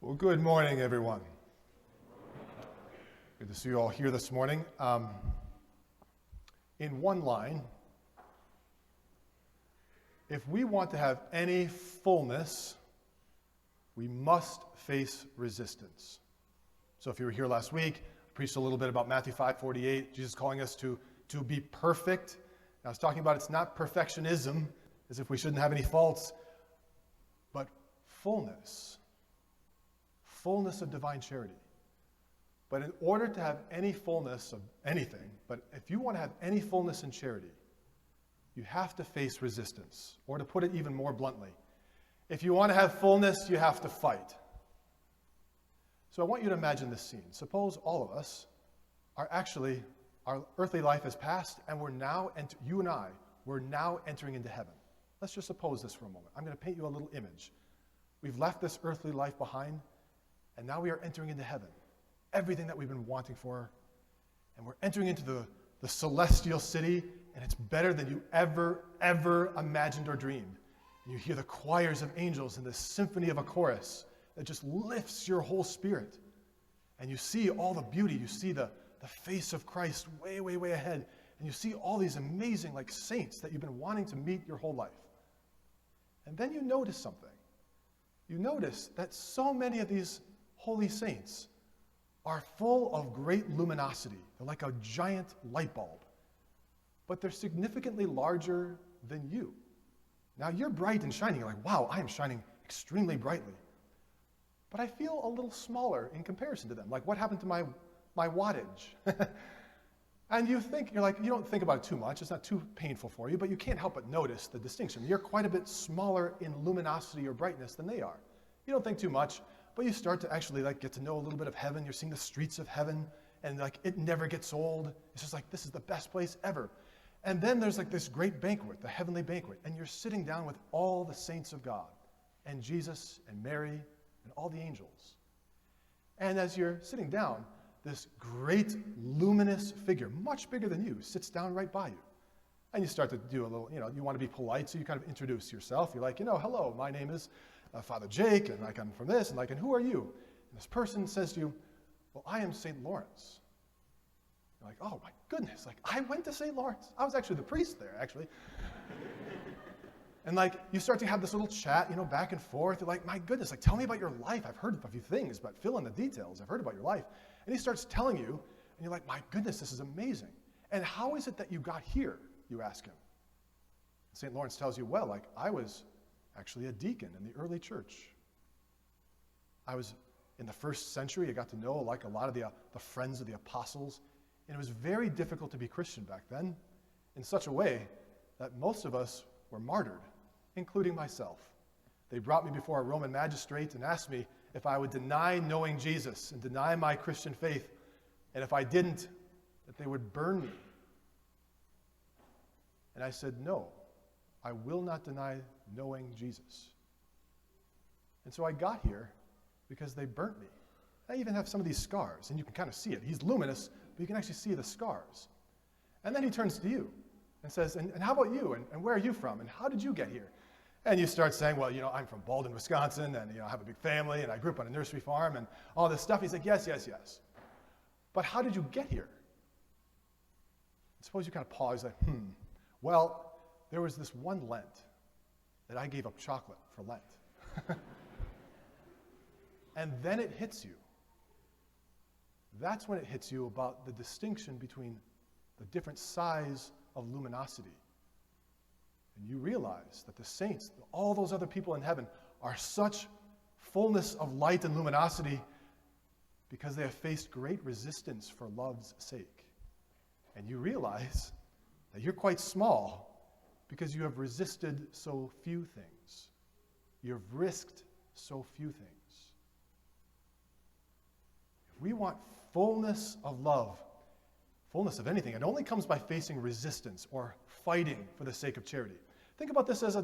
Well, good morning, everyone. Good to see you all here this morning. In one line, if we want to have any fullness, we must face resistance. So if you were here last week, I preached a little bit about Matthew 5:48, Jesus calling us to be perfect. And I was talking about it's not perfectionism, as if we shouldn't have any faults, but fullness of divine charity. But in order to have any fullness of anything, but if you want to have any fullness in charity, you have to face resistance. Or to put it even more bluntly, if you want to have fullness, you have to fight. So I want you to imagine this scene. Suppose all of us are actually, our earthly life has passed, and we're now, you and I, we're now entering into heaven. Let's just suppose this for a moment. I'm going to paint you a little image. We've left this earthly life behind, and now we are entering into heaven. Everything that we've been wanting for, and we're entering into the celestial city, and it's better than you ever imagined or dreamed. And you hear the choirs of angels and the symphony of a chorus that just lifts your whole spirit. And you see all the beauty. You see the face of Christ way, way, way ahead. And you see all these amazing saints that you've been wanting to meet your whole life. And then you notice something. You notice that so many of these holy saints are full of great luminosity. They're like a giant light bulb. But they're significantly larger than you. Now you're bright and shining. You're like, wow, I am shining extremely brightly. But I feel a little smaller in comparison to them. Like, what happened to my wattage? And you don't think about it too much. It's not too painful for you, but you can't help but notice the distinction. You're quite a bit smaller in luminosity or brightness than they are. You don't think too much, but you start to actually get to know a little bit of heaven. You're seeing the streets of heaven, and it never gets old. It's just this is the best place ever. And then there's this great banquet, the heavenly banquet, and you're sitting down with all the saints of God, and Jesus and Mary and all the angels. And as you're sitting down, this great luminous figure, much bigger than you, sits down right by you. And you start to do a little, you want to be polite, so you kind of introduce yourself. You're like, hello, my name is Father Jake, and I'm from this, and who are you? And this person says to you, well, I am St. Lawrence. You're like, oh my goodness, I went to St. Lawrence. I was actually the priest there, actually. And you start to have this little chat, back and forth. You're like, my goodness, a few things. I've heard a few things, but fill in the details. I've heard about your life. And he starts telling you, and you're like, my goodness, this is amazing. And how is it that you got here, you ask him. St. Lawrence tells you, well, I was actually a deacon in the early church. I was in the first century. I got to know a lot of the friends of the apostles. And it was very difficult to be Christian back then, in such a way that most of us were martyred, including myself. They brought me before a Roman magistrate and asked me if I would deny knowing Jesus and deny my Christian faith, and if I didn't, that they would burn me. And I said, no, I will not deny knowing Jesus. And so I got here because they burnt me. I even have some of these scars, and you can kind of see it. He's luminous, but you can actually see the scars. And then he turns to you and says, and how about you? And where are you from? And how did you get here? And you start saying, well, I'm from Baldwin, Wisconsin, and I have a big family, and I grew up on a nursery farm, and all this stuff. He's like, yes. But how did you get here? Suppose you kind of pause, well, there was this one Lent that I gave up chocolate for Lent. And then it hits you. That's when it hits you about the distinction between the different size of luminosity. And you realize that the saints, all those other people in heaven, are such fullness of light and luminosity because they have faced great resistance for love's sake. And you realize that you're quite small because you have resisted so few things. You have risked so few things. If we want fullness of love, fullness of anything, it only comes by facing resistance or fighting for the sake of charity. Think about this as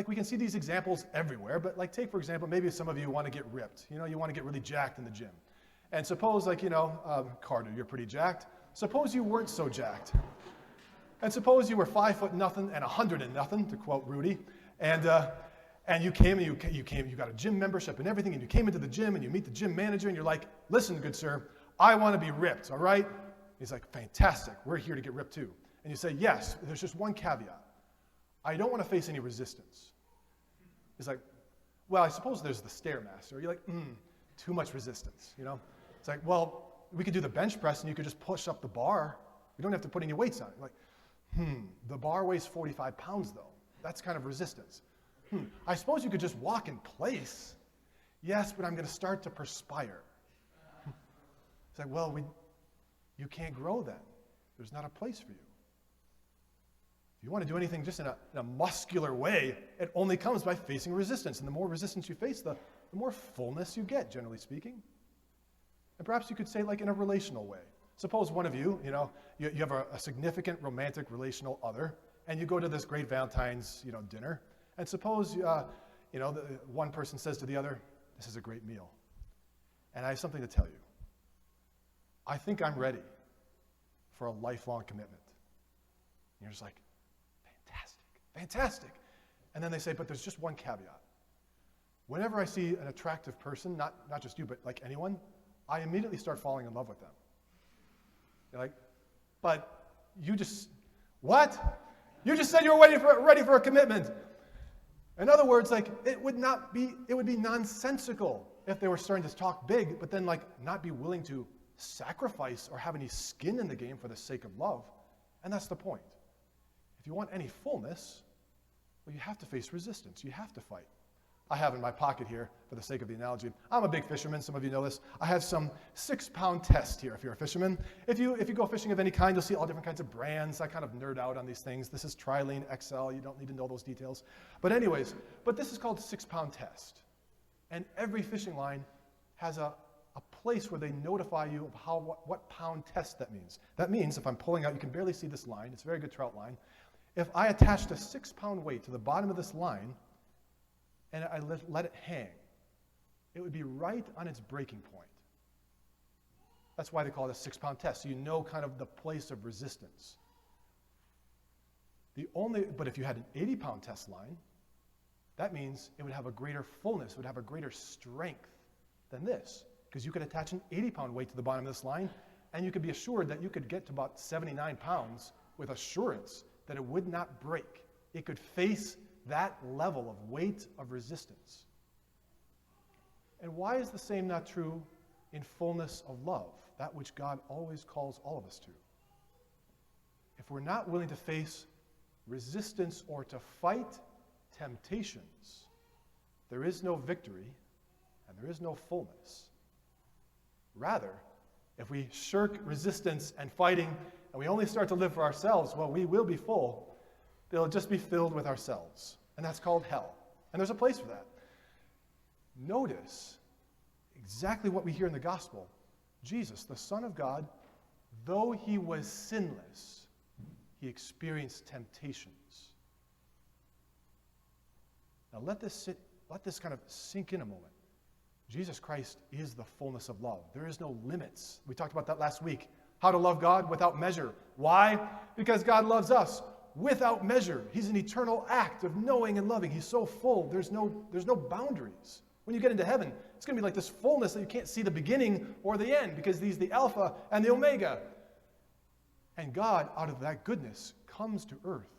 we can see these examples everywhere, but take, for example, maybe some of you want to get ripped. You want to get really jacked in the gym. And suppose, Carter, you're pretty jacked. Suppose you weren't so jacked. And suppose you were 5 foot nothing and 100 and nothing, to quote Rudy. And and you came and you got a gym membership and everything, and you came into the gym and you meet the gym manager and you're like, listen, good sir, I want to be ripped, all right? He's like, fantastic, we're here to get ripped too. And you say, yes, there's just one caveat. I don't want to face any resistance. He's like, well, I suppose there's the Stairmaster. You're like, too much resistance, you know? It's like, well, we could do the bench press and you could just push up the bar. You don't have to put any weights on it. You're like, the bar weighs 45 pounds though. That's kind of resistance. I suppose you could just walk in place. Yes, but I'm going to start to perspire. It's like, well, you can't grow then. There's not a place for you. If you want to do anything just in a muscular way, it only comes by facing resistance. And the more resistance you face, the more fullness you get, generally speaking. And perhaps you could say like in a relational way. Suppose one of you, you have a significant romantic relational other, and you go to this great Valentine's, dinner. And suppose, the one person says to the other, this is a great meal. And I have something to tell you. I think I'm ready for a lifelong commitment. And you're just like, fantastic. And then they say, but there's just one caveat. Whenever I see an attractive person, not just you, but like anyone, I immediately start falling in love with them. You're like, but what? You just said you were ready for a commitment. In other words, like, it would be nonsensical if they were starting to talk big, but then like not be willing to sacrifice or have any skin in the game for the sake of love. And that's the point. If you want any fullness, well, you have to face resistance. You have to fight. I have in my pocket here, for the sake of the analogy, I'm a big fisherman. Some of you know this. I have some 6-pound test here if you're a fisherman. If you go fishing of any kind, you'll see all different kinds of brands. I kind of nerd out on these things. This is Trilene XL. You don't need to know those details. But this is called a 6-pound test. And every fishing line has a place where they notify you of what pound test that means. That means if I'm pulling out, you can barely see this line. It's a very good trout line. If I attached a 6-pound weight to the bottom of this line and I let it hang, it would be right on its breaking point. That's why they call it a 6-pound test, so you know kind of the place of resistance. But if you had an 80-pound test line, that means it would have a greater fullness, it would have a greater strength than this, because you could attach an 80-pound weight to the bottom of this line, and you could be assured that you could get to about 79 pounds with assurance that it would not break. It could face that level of weight of resistance. And why is the same not true in fullness of love, that which God always calls all of us to? If we're not willing to face resistance or to fight temptations, there is no victory and there is no fullness. Rather, if we shirk resistance and fighting and we only start to live for ourselves, well, we will be full. They'll just be filled with ourselves. And that's called hell. And there's a place for that. Notice exactly what we hear in the gospel. Jesus, the Son of God, though he was sinless, he experienced temptations. Now let this kind of sink in a moment. Jesus Christ is the fullness of love. There is no limits. We talked about that last week. How to love God without measure. Why? Because God loves us without measure. He's an eternal act of knowing and loving. He's so full, there's no boundaries. When you get into heaven, it's going to be like this fullness that you can't see the beginning or the end, because he's the Alpha and the Omega. And God, out of that goodness, comes to earth.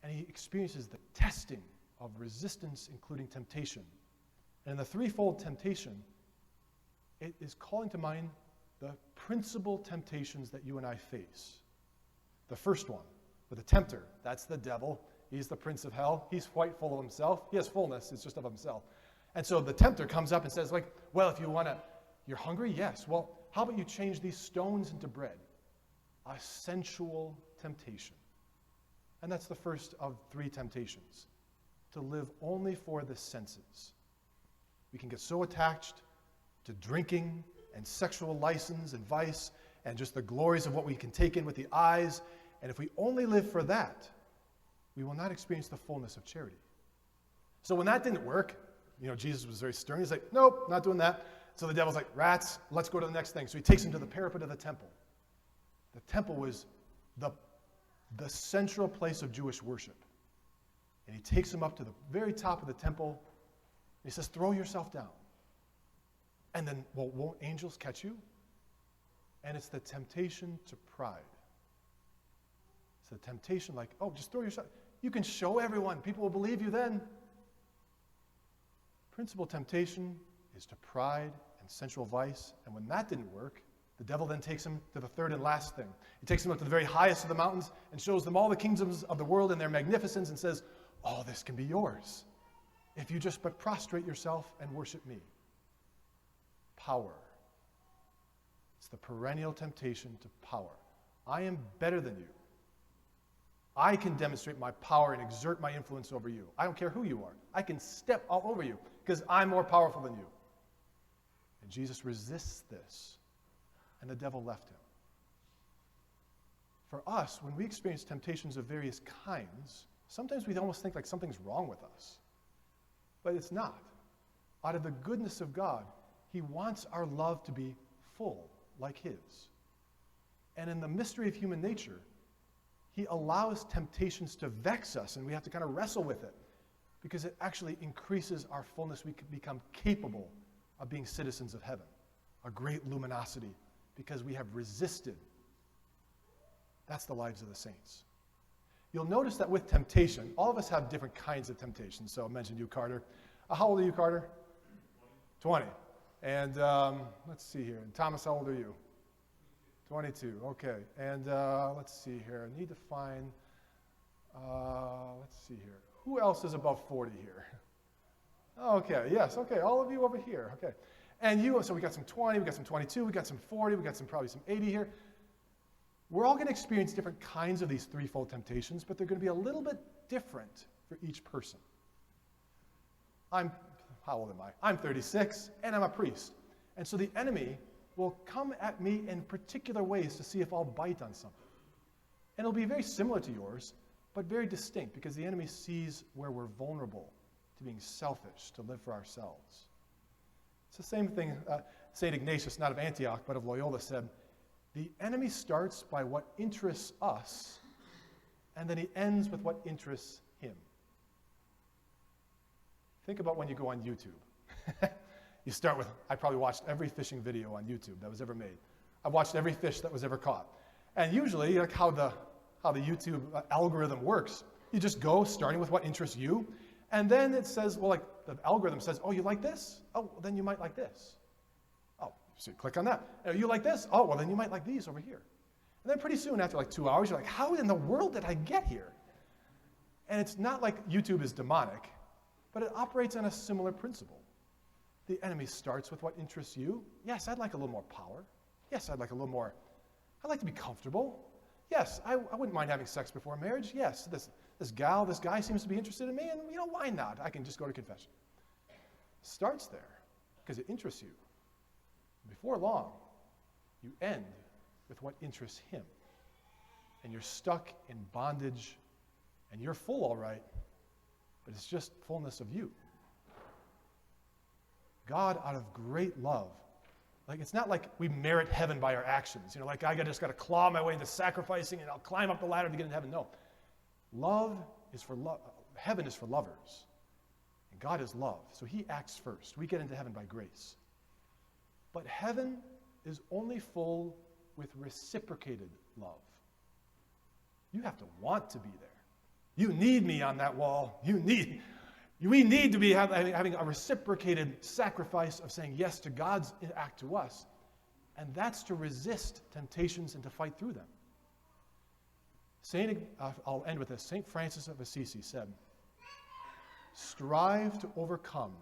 And he experiences the testing of resistance, including temptation. And in the threefold temptation, it is calling to mind the principal temptations that you and I face. The first one, with the tempter, that's the devil. He's the prince of hell. He's quite full of himself. He has fullness. It's just of himself. And so the tempter comes up and says, well, if you're hungry? Yes. Well, how about you change these stones into bread? A sensual temptation. And that's the first of 3 temptations. To live only for the senses. We can get so attached to drinking and sexual license and vice and just the glories of what we can take in with the eyes. And if we only live for that, we will not experience the fullness of charity. So when that didn't work, Jesus was very stern. He's like, nope, not doing that. So the devil's like, rats, let's go to the next thing. So he takes him to the parapet of the temple. The temple was the central place of Jewish worship. And he takes him up to the very top of the temple. And he says, throw yourself down. And then, well, won't angels catch you? And it's the temptation to pride. It's the temptation like, oh, just throw yourself. You can show everyone. People will believe you then. Principal temptation is to pride and sensual vice. And when that didn't work, the devil then takes him to the third and last thing. He takes him up to the very highest of the mountains and shows them all the kingdoms of the world and their magnificence and says, all this can be yours if you just but prostrate yourself and worship me. Power. It's the perennial temptation to power. I am better than you. I can demonstrate my power and exert my influence over you. I don't care who you are. I can step all over you because I'm more powerful than you. And Jesus resists this, and the devil left him. For us, when we experience temptations of various kinds, sometimes we almost think like something's wrong with us. But it's not. Out of the goodness of God, he wants our love to be full, like his. And in the mystery of human nature, he allows temptations to vex us, and we have to kind of wrestle with it because it actually increases our fullness. We can become capable of being citizens of heaven, a great luminosity, because we have resisted. That's the lives of the saints. You'll notice that with temptation, all of us have different kinds of temptations. So I mentioned you, Carter. How old are you, Carter? 20. And let's see here. And Thomas, how old are you? 22. Okay. And let's see here. I need to find, let's see here. Who else is above 40 here? Okay. Yes. Okay. All of you over here. Okay. And you, so we got some 20, we got some 22, we got some 40, we got some probably some 80 here. We're all going to experience different kinds of these threefold temptations, but they're going to be a little bit different for each person. How old am I? I'm 36, and I'm a priest. And so the enemy will come at me in particular ways to see if I'll bite on something. And it'll be very similar to yours, but very distinct, because the enemy sees where we're vulnerable to being selfish, to live for ourselves. It's the same thing St. Ignatius, not of Antioch, but of Loyola, said, the enemy starts by what interests us, and then he ends with what interests him. Think about when you go on YouTube. You start with, I probably watched every fishing video on YouTube that was ever made. I've watched every fish that was ever caught. And usually, like how the YouTube algorithm works, you just go starting with what interests you, and then it says, well, like the algorithm says, oh, you like this? Oh, well, then you might like this. Oh, so you click on that. Oh, you like this? Oh, well, then you might like these over here. And then pretty soon, after like 2 hours, you're like, how in the world did I get here? And it's not like YouTube is demonic, but it operates on a similar principle. The enemy starts with what interests you. Yes, I'd like a little more power. Yes, I'd like a little more, I'd like to be comfortable. Yes, I wouldn't mind having sex before marriage. Yes, this guy seems to be interested in me, and why not? I can just go to confession. Starts there because it interests you. Before long, you end with what interests him. And you're stuck in bondage, and you're full all right, but it's just fullness of you. God, out of great love, like it's not like we merit heaven by our actions. Like I just got to claw my way into sacrificing and I'll climb up the ladder to get into heaven. No. Love is for love. Heaven is for lovers. And God is love. So he acts first. We get into heaven by grace. But heaven is only full with reciprocated love. You have to want to be there. You need me on that wall. We need to be having a reciprocated sacrifice of saying yes to God's act to us. And that's to resist temptations and to fight through them. I'll end with this. St. Francis of Assisi said, strive to overcome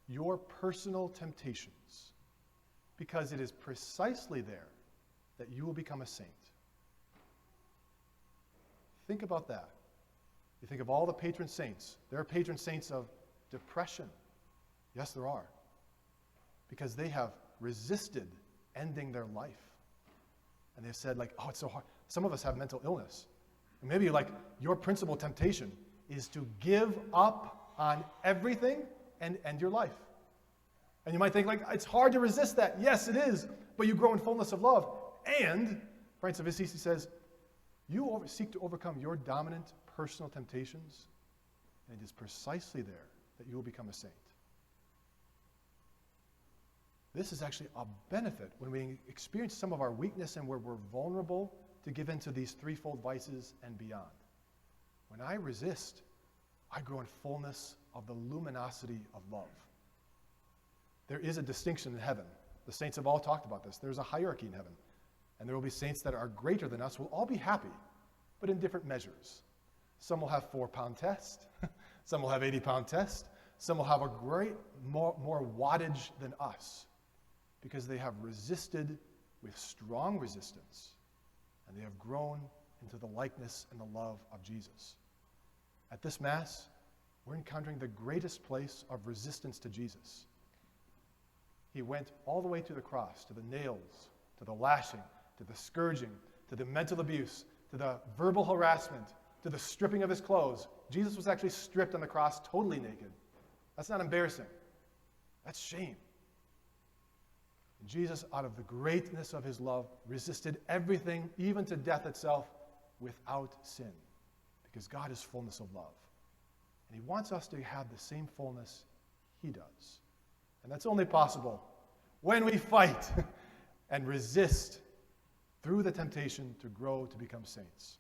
your personal temptations, because it is precisely there that you will become a saint. Think about that. You think of all the patron saints. There are patron saints of depression. Yes, there are. Because they have resisted ending their life. And they've said, like, oh, it's so hard. Some of us have mental illness. And maybe, like, your principal temptation is to give up on everything and end your life. And you might think, like, it's hard to resist that. Yes, it is. But you grow in fullness of love. And, Francis of Assisi says, you seek to overcome your dominant personal temptations And it is precisely there that you will become a saint. This is actually a benefit when we experience some of our weakness and where we're vulnerable to give into these threefold vices and beyond. When I resist, I grow in fullness of the luminosity of love. There is a distinction in heaven. The saints have all talked about this. There's a hierarchy in heaven. And there will be saints that are greater than us. We'll all be happy, but in different measures. Some will have 4-pound test. Some will have 80-pound test. Some will have a great, more wattage than us because they have resisted with strong resistance, and they have grown into the likeness and the love of Jesus. At this Mass, we're encountering the greatest place of resistance to Jesus. He went all the way to the cross, to the nails, to the lashing, to the scourging, to the mental abuse, to the verbal harassment, to the stripping of his clothes. Jesus was actually stripped on the cross totally naked. That's not embarrassing. That's shame. And Jesus, out of the greatness of his love, resisted everything, even to death itself, without sin. Because God is fullness of love. And he wants us to have the same fullness he does. And that's only possible when we fight and resist through the temptation to grow to become saints.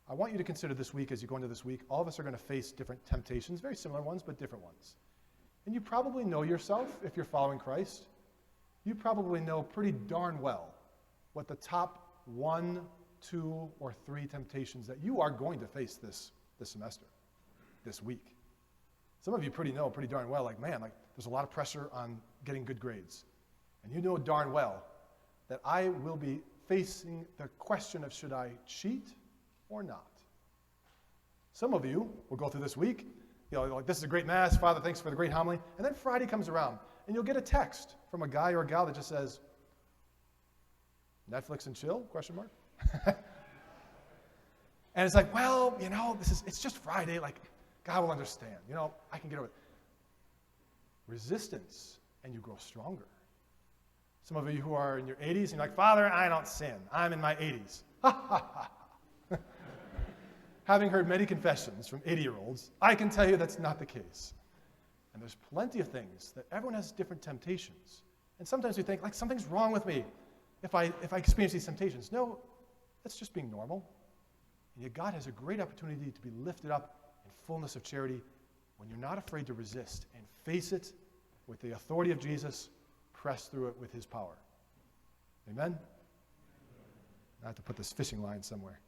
I want you to consider this week, as you go into this week, all of us are going to face different temptations, very similar ones, but different ones. And you probably know yourself, if you're following Christ, you probably know pretty darn well what the top 1, 2, or 3 temptations that you are going to face this semester, this week. Some of you know pretty darn well, there's a lot of pressure on getting good grades. And you know darn well that I will be facing the question of should I cheat or not. Some of you will go through this week, this is a great Mass, Father, thanks for the great homily, and then Friday comes around, and you'll get a text from a guy or a gal that just says, Netflix and chill, ? And it's like, well, it's just Friday, God will understand, I can get over it. Resistance, and you grow stronger. Some of you who are in your 80s, and you're like, Father, I don't sin. I'm in my 80s. Having heard many confessions from 80-year-olds, I can tell you that's not the case. And there's plenty of things that everyone has different temptations. And sometimes we think, something's wrong with me if I experience these temptations. No, that's just being normal. And yet God has a great opportunity to be lifted up in fullness of charity when you're not afraid to resist and face it with the authority of Jesus, press through it with his power. Amen? I have to put this fishing line somewhere.